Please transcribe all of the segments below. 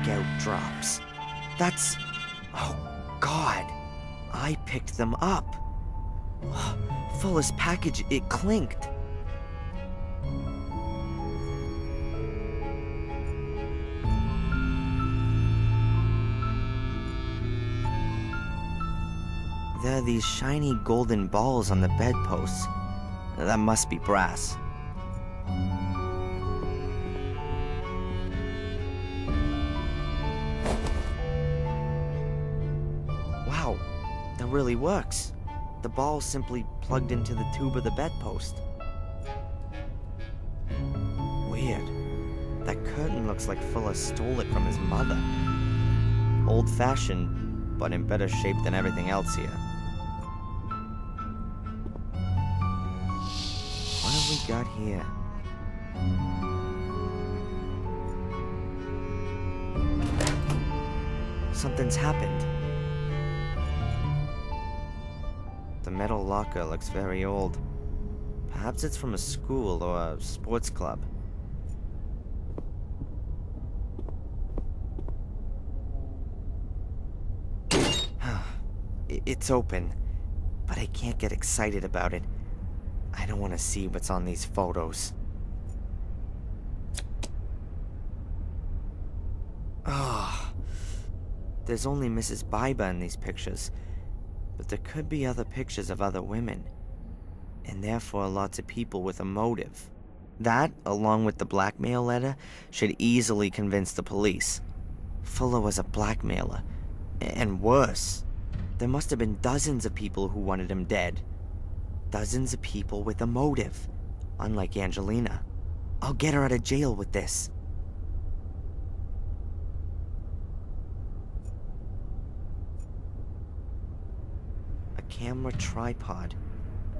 blackout drops. That's... Oh, God. I picked them up. Fulla's package, it clinked. There are these shiny golden balls on the bedposts. That must be brass. Wow, that really works. The ball simply plugged into the tube of the bedpost. Weird. That curtain looks like Fulla stole it from his mother. Old-fashioned, but in better shape than everything else here. What have we got here? Something's happened. The metal locker looks very old. Perhaps it's from a school or a sports club. It's open, but I can't get excited about it. I don't want to see what's on these photos. Ah, there's only Mrs. Biber in these pictures, but there could be other pictures of other women, and therefore lots of people with a motive. That, along with the blackmail letter, should easily convince the police. Fulla was a blackmailer, and worse. There must have been dozens of people who wanted him dead. Dozens of people with a motive, unlike Angelina. I'll get her out of jail with this. A camera tripod.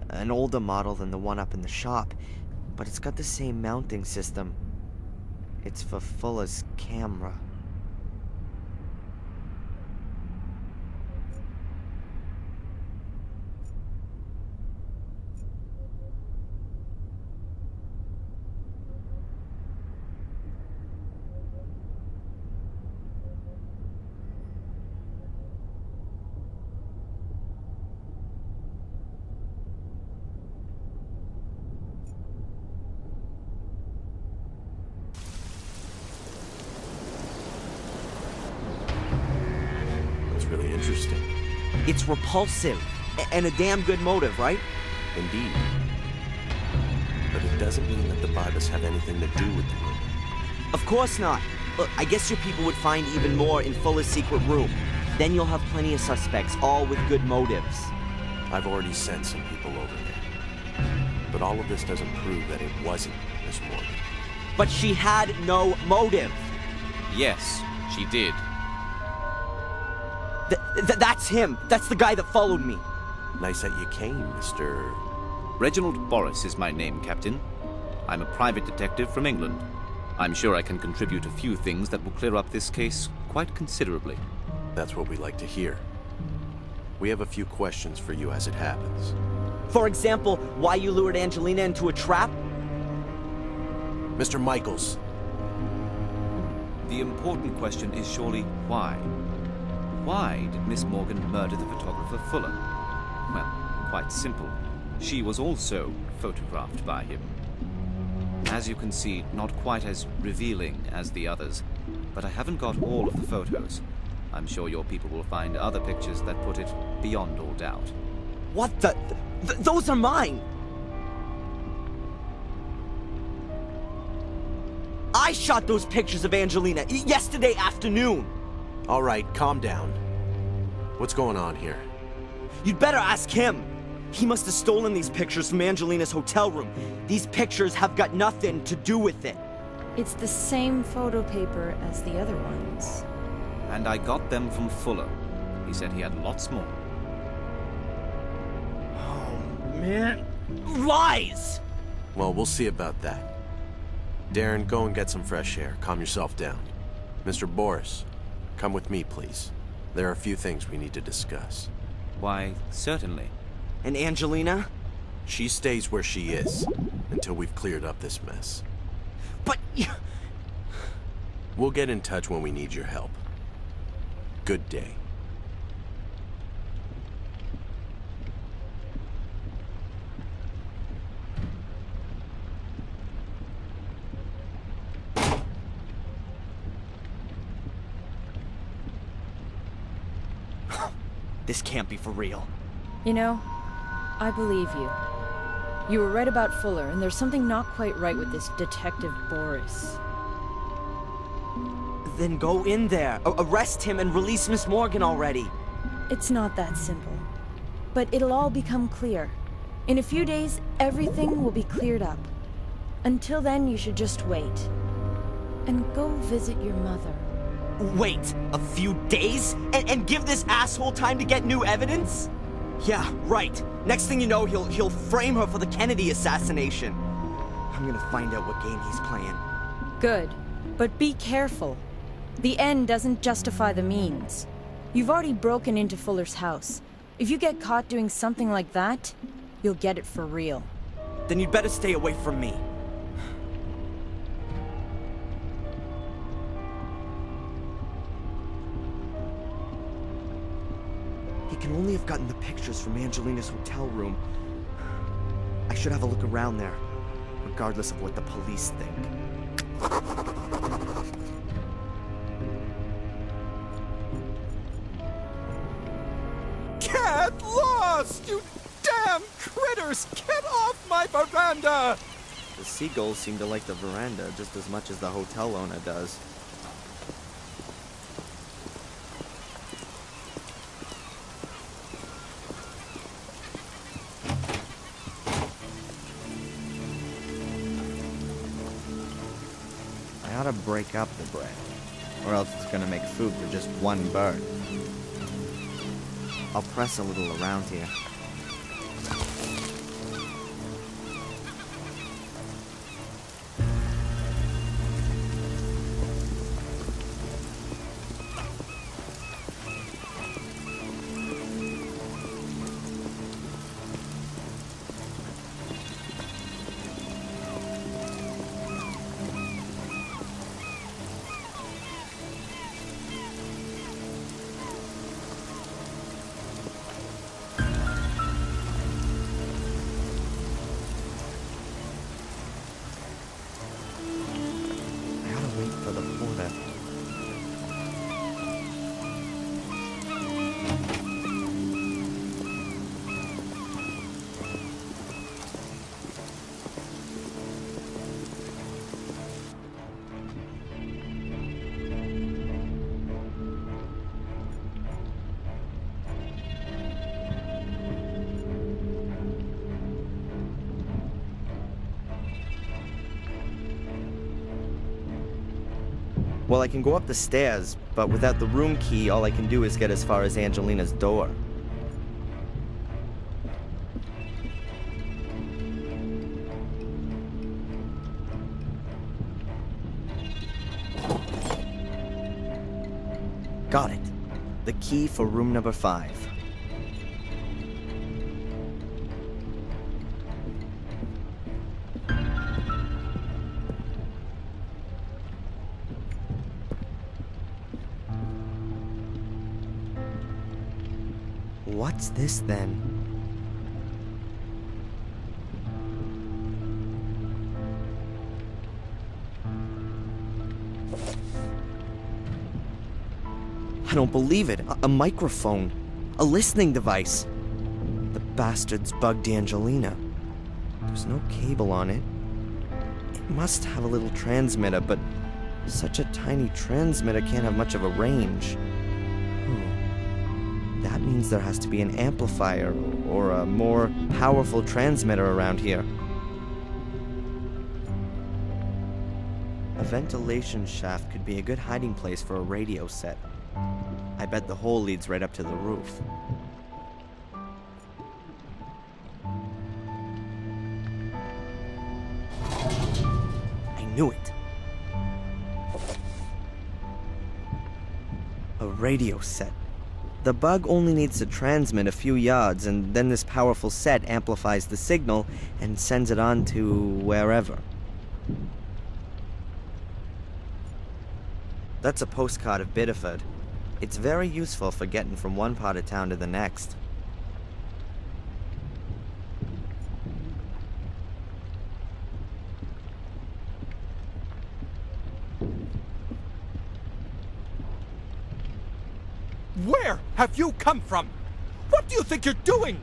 An older model than the one up in the shop, but it's got the same mounting system. It's for Fulla's camera. Really interesting. It's repulsive, and a damn good motive, right? Indeed. But it doesn't mean that the Bibers have anything to do with the room. Of course not. Look, I guess your people would find even more in Fulla's secret room. Then you'll have plenty of suspects, all with good motives. I've already sent some people over there. But all of this doesn't prove that it wasn't Miss Morgan. But she had no motive. Yes, she did. That's him. That's the guy that followed me. Nice that you came, Mr. Reginald Boris is my name, Captain. I'm a private detective from England. I'm sure I can contribute a few things that will clear up this case quite considerably. That's what we like to hear. We have a few questions for you as it happens. For example, why you lured Angelina into a trap? Mr. Michaels. The important question is surely why? Why did Miss Morgan murder the photographer Fuller? Well, quite simple. She was also photographed by him. As you can see, not quite as revealing as the others, but I haven't got all of the photos. I'm sure your people will find other pictures that put it beyond all doubt. What the... those are mine! I shot those pictures of Angelina yesterday afternoon! All right, calm down. What's going on here? You'd better ask him. He must have stolen these pictures from Angelina's hotel room. These pictures have got nothing to do with it. It's the same photo paper as the other ones. And I got them from Fuller. He said he had lots more. Oh, man. Lies! Well, we'll see about that. Darren, go and get some fresh air. Calm yourself down. Mr. Boris, come with me, please. There are a few things we need to discuss. Why, certainly. And Angelina? She stays where she is until we've cleared up this mess. But... We'll get in touch when we need your help. Good day. This can't be for real. You know, I believe you. You were right about Fuller, and there's something not quite right with this Detective Boris. Then go in there, arrest him, and release Miss Morgan already. It's not that simple. But it'll all become clear. In a few days, everything will be cleared up. Until then, you should just wait. And go visit your mother. Wait a few days? And give this asshole time to get new evidence? Yeah, right. Next thing you know, he'll frame her for the Kennedy assassination. I'm gonna find out what game he's playing. Good. But be careful. The end doesn't justify the means. You've already broken into Fuller's house. If you get caught doing something like that, you'll get it for real. Then you'd better stay away from me. He can only have gotten the pictures from Angelina's hotel room. I should have a look around there, regardless of what the police think. Get lost, you damn critters! Get off my veranda! The seagulls seem to like the veranda just as much as the hotel owner does. I ought to break up the bread, or else it's gonna make food for just one bird. I'll press a little around here. For the porter. Well, I can go up the stairs, but without the room key, all I can do is get as far as Angelina's door. Got it. The key for room number 5. What's this then? I don't believe it. A microphone. A listening device. The bastards bugged Angelina. There's no cable on it. It must have a little transmitter, but such a tiny transmitter can't have much of a range. That means there has to be an amplifier or a more powerful transmitter around here. A ventilation shaft could be a good hiding place for a radio set. I bet the hole leads right up to the roof. I knew it. A radio set. The bug only needs to transmit a few yards, and then this powerful set amplifies the signal and sends it on to wherever. That's a postcard of Biddeford. It's very useful for getting from one part of town to the next. Where have you come from? What do you think you're doing?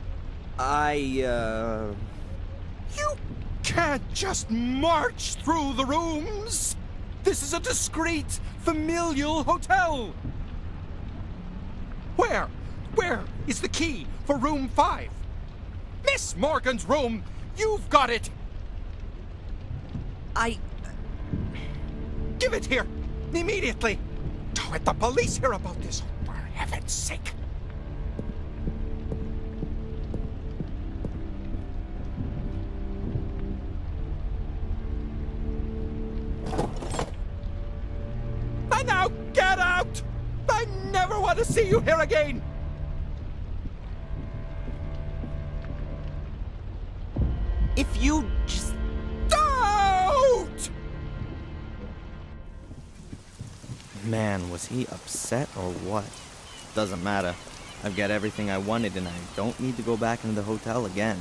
You You can't just march through the rooms. This is a discreet, familial hotel. Where is the key for room 5? Miss Morgan's room. You've got it. Give it here, immediately. Don't let the police hear about this, for heaven's sake. And now get out! I never want to see you here again! If you just... Don't! Man, was he upset or what? Doesn't matter. I've got everything I wanted and I don't need to go back into the hotel again.